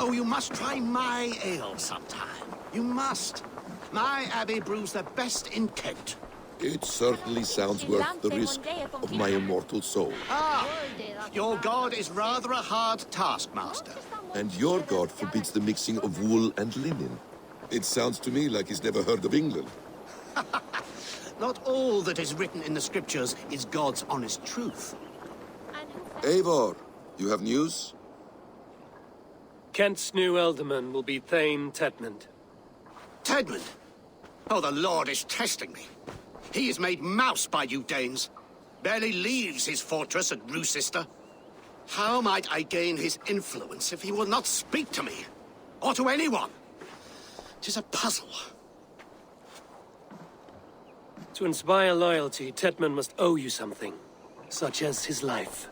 Oh, you must try my ale sometime. You must. My abbey brews the best in Kent. It certainly sounds worth the risk of my immortal soul. Ah, your god is rather a hard taskmaster. And your god forbids the mixing of wool and linen. It sounds to me like he's never heard of England. Not all that is written in the scriptures is God's honest truth. Eivor, you have news? Kent's new ealdorman will be Thane Tedmund. Tedmund? Oh, the Lord is testing me. He is made mouse by you Danes. Barely leaves his fortress at Roosister. How might I gain his influence if he will not speak to me? Or to anyone? 'Tis a puzzle. To inspire loyalty, Tedmund must owe you something, such as his life.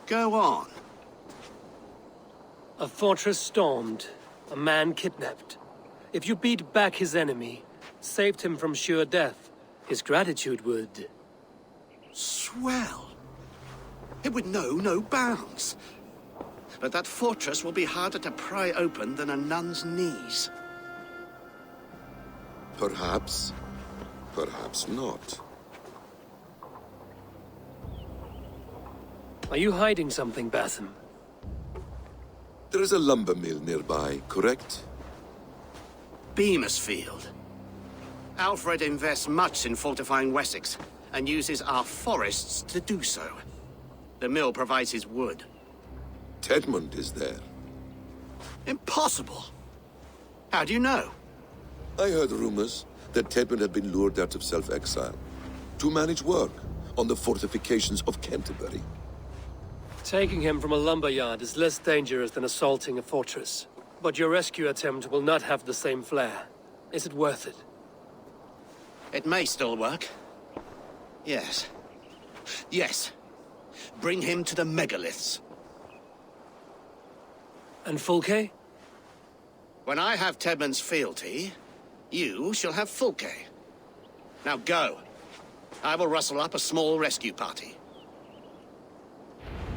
Go on. A fortress stormed, a man kidnapped. If you beat back his enemy, saved him from sure death, his gratitude would... Swell. It would know no bounds. But that fortress will be harder to pry open than a nun's knees. Perhaps. Perhaps not. Are you hiding something, Batham? There is a lumber mill nearby, correct? Beamisfield. Alfred invests much in fortifying Wessex, and uses our forests to do so. The mill provides his wood. Tedmund is there. Impossible! How do you know? I heard rumors that Tedmund had been lured out of self-exile to manage work on the fortifications of Canterbury. Taking him from a lumberyard is less dangerous than assaulting a fortress. But your rescue attempt will not have the same flair. Is it worth it? It may still work. Yes. Yes. Bring him to the megaliths. And Fulke? When I have Tedmund's fealty, you shall have Fulke. Now go. I will rustle up a small rescue party.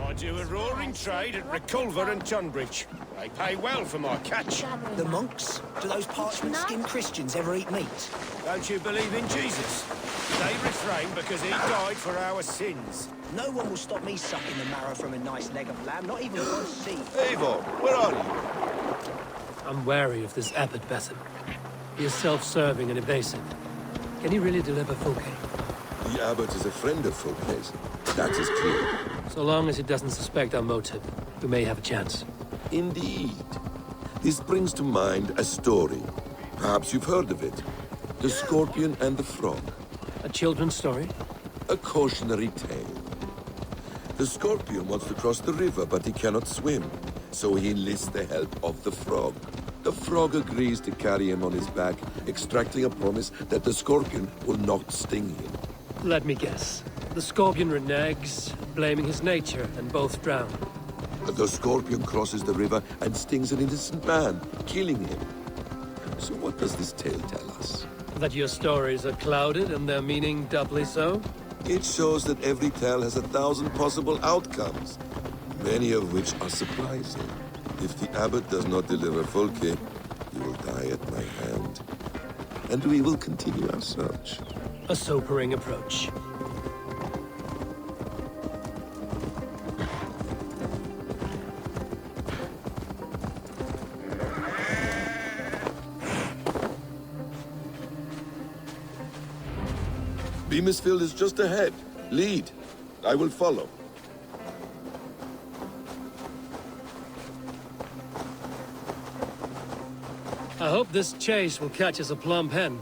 I do a roaring trade at Reculver and Tunbridge. They pay well for my catch. The monks? Do those parchment-skinned Christians ever eat meat? Don't you believe in Jesus? They refrain because he died for our sins. No one will stop me sucking the marrow from a nice leg of lamb, not even God's seed. Eivor, where are you? I'm wary of this abbot Batham. He is self-serving and evasive. Can he really deliver Fulke? The abbot is a friend of Fulke's. That is clear. So long as he doesn't suspect our motive, we may have a chance. Indeed. This brings to mind a story. Perhaps you've heard of it. The Scorpion and the Frog. A children's story? A cautionary tale. The Scorpion wants to cross the river, but he cannot swim. So he enlists the help of the Frog. The Frog agrees to carry him on his back, extracting a promise that the Scorpion will not sting him. Let me guess. The Scorpion reneges, blaming his nature, and both drown. The Scorpion crosses the river and stings an innocent man, killing him. So what does this tale tell us? That your stories are clouded and their meaning doubly so? It shows that every tale has 1,000 possible outcomes, many of which are surprising. If the abbot does not deliver Fulke, he will die at my hand. And we will continue our search. A sobering approach. Beamisfield is just ahead. Lead. I will follow. I hope this chase will catch us a plump hen.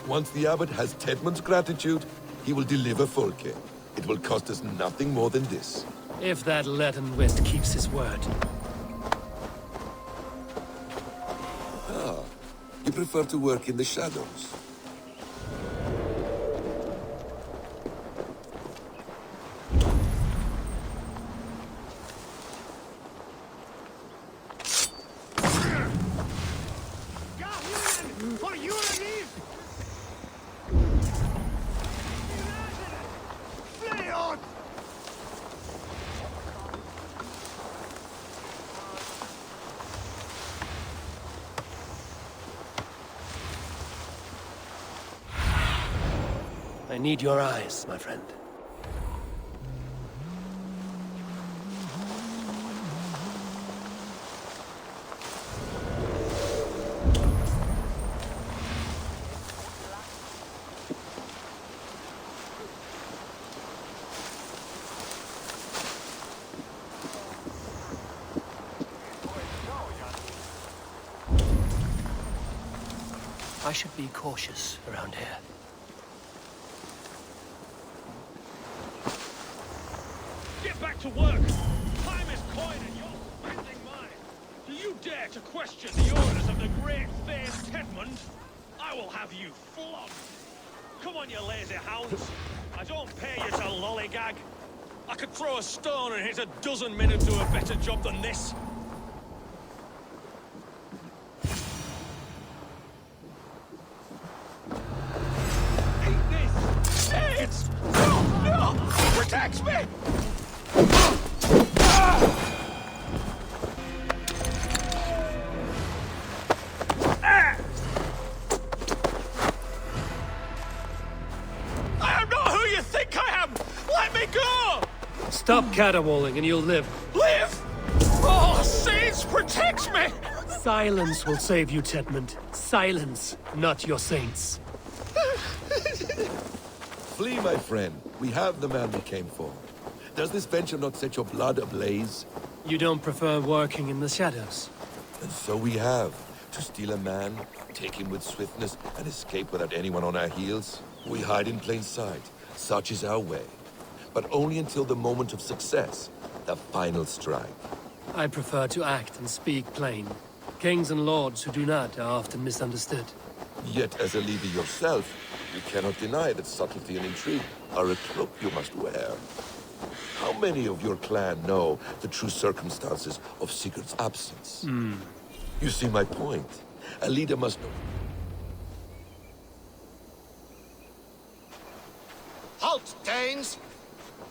Once the abbot has Tedmund's gratitude, he will deliver Fulke. It will cost us nothing more than this. If that Latin West keeps his word. Ah, you prefer to work in the shadows. I need your eyes, my friend. I should be cautious around here. Get back to work! Time is coin and you're spending mine! Do you dare to question the orders of the great Thane Tedmund? I will have you flogged! Come on, you lazy hounds! I don't pay you to lollygag! I could throw a stone and hit a dozen men who do a better job than this! It's... No! Protect me! I am not who you think I am! Let me go! Stop caterwauling and you'll live. Live! Oh, saints, protect me! Silence will save you, Tedmund. Silence, not your saints. Flee, my friend. We have the man we came for. Does this venture not set your blood ablaze? You don't prefer working in the shadows? And so we have. To steal a man, take him with swiftness, and escape without anyone on our heels. We hide in plain sight. Such is our way. But only until the moment of success. The final strike. I prefer to act and speak plain. Kings and lords who do not are often misunderstood. Yet, as a leader yourself, you cannot deny that subtlety and intrigue are a cloak you must wear. How many of your clan know the true circumstances of Sigurd's absence? You see my point. A leader must know. Halt, Danes!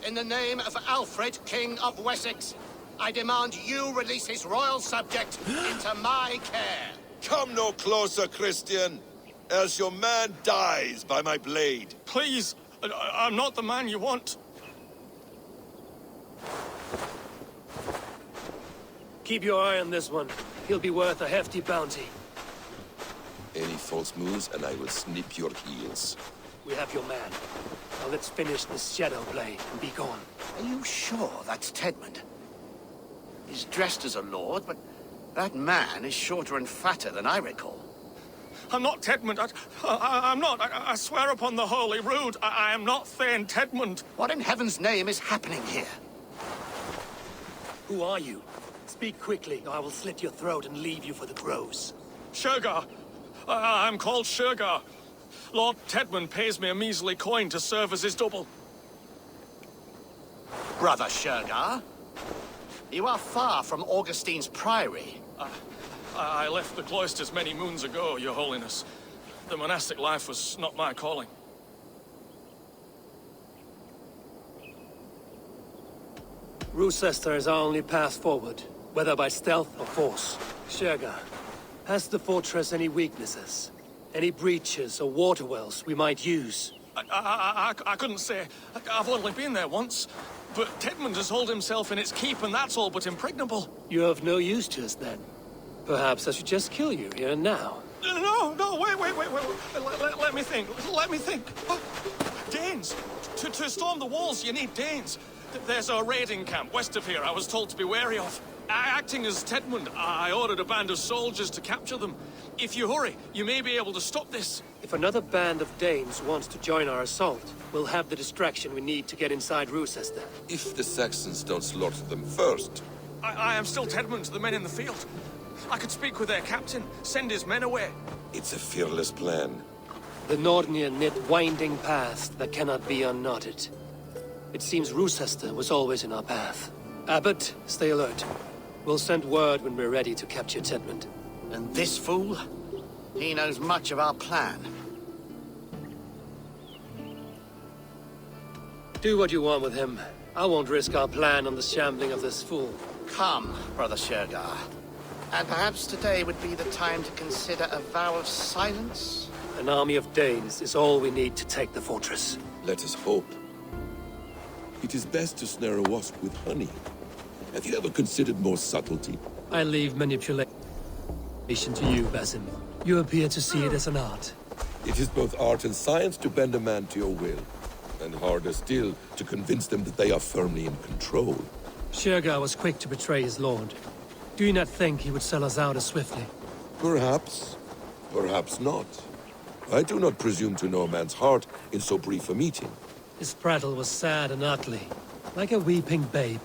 In the name of Alfred, King of Wessex, I demand you release his royal subject into my care. Come no closer, Christian, else your man dies by my blade. Please, I'm not the man you want. Keep your eye on this one. He'll be worth a hefty bounty. Any false moves, and I will snip your heels. We have your man. Now let's finish this shadow play and be gone. Are you sure that's Tedmund? He's dressed as a lord, but that man is shorter and fatter than I recall. I'm not Tedmund. I'm not. I swear upon the Holy Rood, I am not Thane Tedmund. What in heaven's name is happening here? Who are you? Speak quickly, or I will slit your throat and leave you for the crows. Shergar. I'm called Shergar. Lord Tedmund pays me a measly coin to serve as his double. Brother Shergar, you are far from Augustine's priory. I left the cloisters many moons ago, Your Holiness. The monastic life was not my calling. Rochester is our only path forward, whether by stealth or force. Shergar, has the fortress any weaknesses? Any breaches or water wells we might use? I couldn't say. I've only been there once. But Tedmund has holed himself in its keep, and that's all but impregnable. You're of no use to us, then. Perhaps I should just kill you here and now. No, wait. Let me think. Danes! To storm the walls, you need Danes. There's a raiding camp west of here I was told to be wary of. Acting as Tedmund, I ordered a band of soldiers to capture them. If you hurry, you may be able to stop this. If another band of Danes wants to join our assault, we'll have the distraction we need to get inside Rochester. If the Saxons don't slaughter them first. I am still Tedmund to the men in the field. I could speak with their captain, send his men away. It's a fearless plan. The Nornir knit winding paths that cannot be unknotted. It seems Rochester was always in our path. Abbot, stay alert. We'll send word when we're ready to capture Tedmund. And this fool? He knows much of our plan. Do what you want with him. I won't risk our plan on the shambling of this fool. Come, Brother Shergar. And perhaps today would be the time to consider a vow of silence? An army of Danes is all we need to take the fortress. Let us hope. It is best to snare a wasp with honey. Have you ever considered more subtlety? I leave manipulation to you, Basim. You appear to see it as an art. It is both art and science to bend a man to your will. And harder still, to convince them that they are firmly in control. Shergar was quick to betray his lord. Do you not think he would sell us out as swiftly? Perhaps. Perhaps not. I do not presume to know a man's heart in so brief a meeting. His prattle was sad and ugly, like a weeping babe.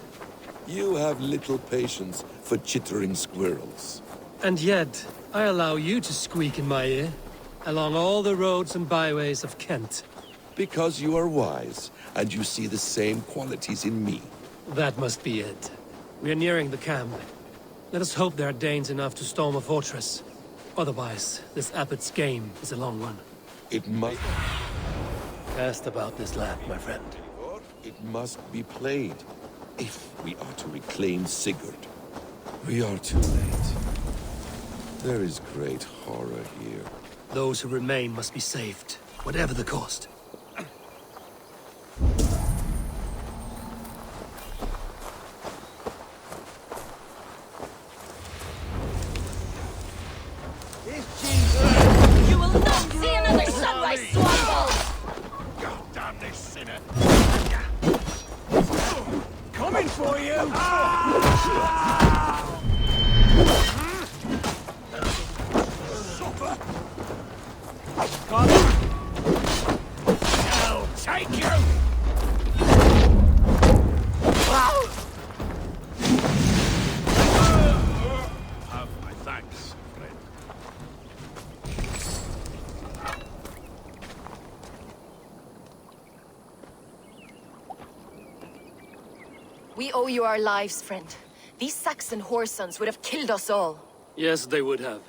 You have little patience for chittering squirrels. And yet, I allow you to squeak in my ear, along all the roads and byways of Kent. Because you are wise, and you see the same qualities in me. That must be it. We are nearing the camp. Let us hope there are Danes enough to storm a fortress. Otherwise, this abbot's game is a long one. It must... Cast about this land, my friend. It must be played, if we are to reclaim Sigurd. We are too late. There is great horror here. Those who remain must be saved, whatever the cost. You will not see another sunrise, Swanballs! God damn this sinner! Coming for you! Supper! I'll take you! Have my thanks, friend. We owe you our lives, friend. These Saxon whoresons would have killed us all. Yes, they would have.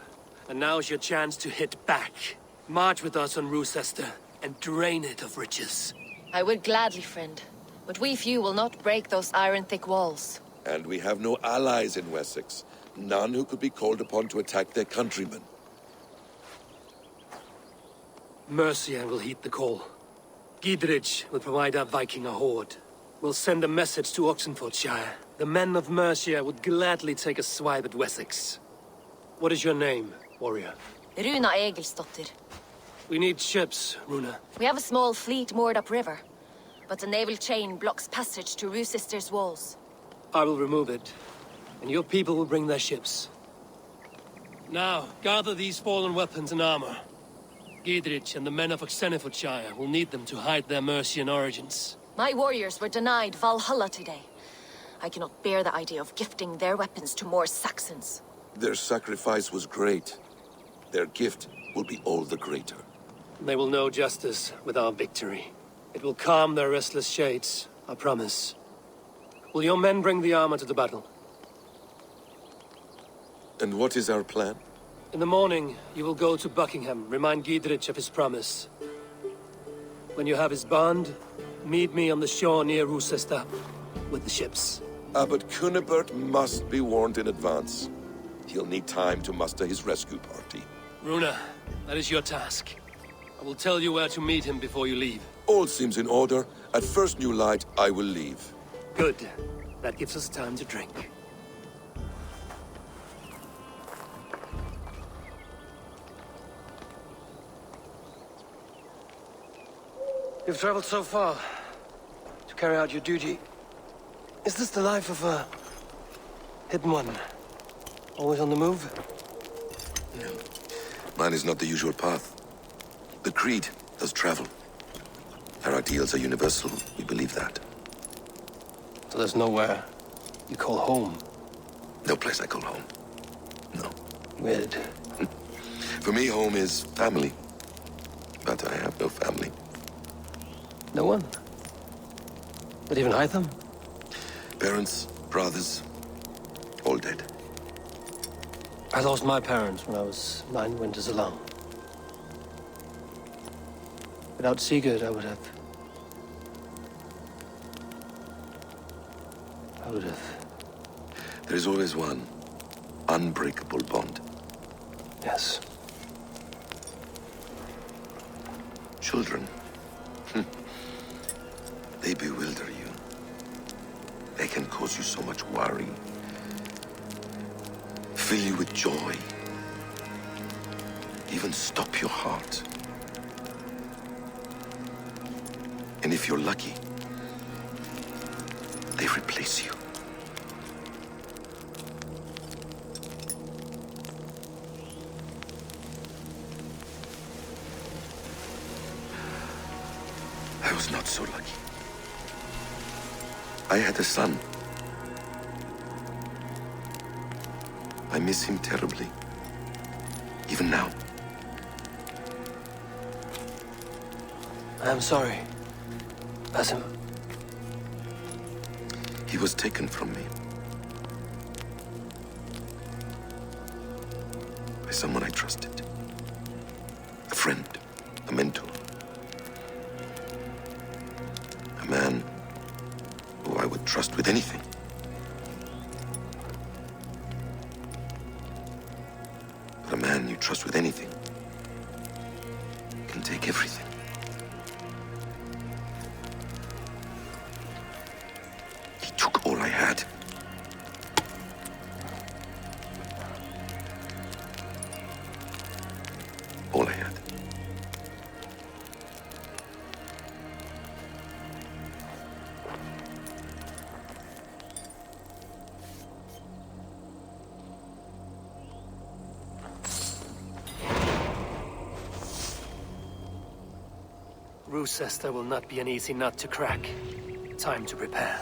And now's your chance to hit back. March with us on Rochester and drain it of riches. I would gladly, friend. But we few will not break those iron-thick walls. And we have no allies in Wessex. None who could be called upon to attack their countrymen. Mercia will heed the call. Gidrich will provide our Viking a horde. We'll send a message to Oxenfordshire. The men of Mercia would gladly take a swipe at Wessex. What is your name, warrior? Runa Egilsdotter. We need ships, Runa. We have a small fleet moored upriver. But the naval chain blocks passage to Rochester's walls. I will remove it, and your people will bring their ships. Now, gather these fallen weapons and armor. Gidrich and the men of Oxenfordshire will need them to hide their Mercian origins. My warriors were denied Valhalla today. I cannot bear the idea of gifting their weapons to more Saxons. Their sacrifice was great. Their gift will be all the greater. They will know justice with our victory. It will calm their restless shades, I promise. Will your men bring the armor to the battle? And what is our plan? In the morning, you will go to Buckingham, remind Gidrich of his promise. When you have his bond, meet me on the shore near Rochester with the ships. Abbot Cunibert must be warned in advance. He'll need time to muster his rescue party. Runa, that is your task. I will tell you where to meet him before you leave. All seems in order. At first new light, I will leave. Good. That gives us time to drink. You've traveled so far to carry out your duty. Is this the life of a hidden one? Always on the move? Mine is not the usual path. The Creed does travel. Our ideals are universal. We believe that. So there's nowhere you call home? No place I call home. No. Weird. For me, home is family. But I have no family. No one? Not even Hytham? Parents, brothers, all dead. I lost my parents when I was 9 winters alone. Without Sigurd, I would have... There is always one unbreakable bond. Yes. Children. They bewilder you. They can cause you so much worry. Fill you with joy. Even stop your heart. And if you're lucky, they replace you. I was not so lucky. I had a son. I miss him terribly. Even now. I'm sorry, Basim. He was taken from me. By someone I trusted. A friend, a mentor. A man who I would trust with anything. But a man you trust with anything can take everything. He took all I had. All I had. Roosester will not be an easy nut to crack. Time to prepare.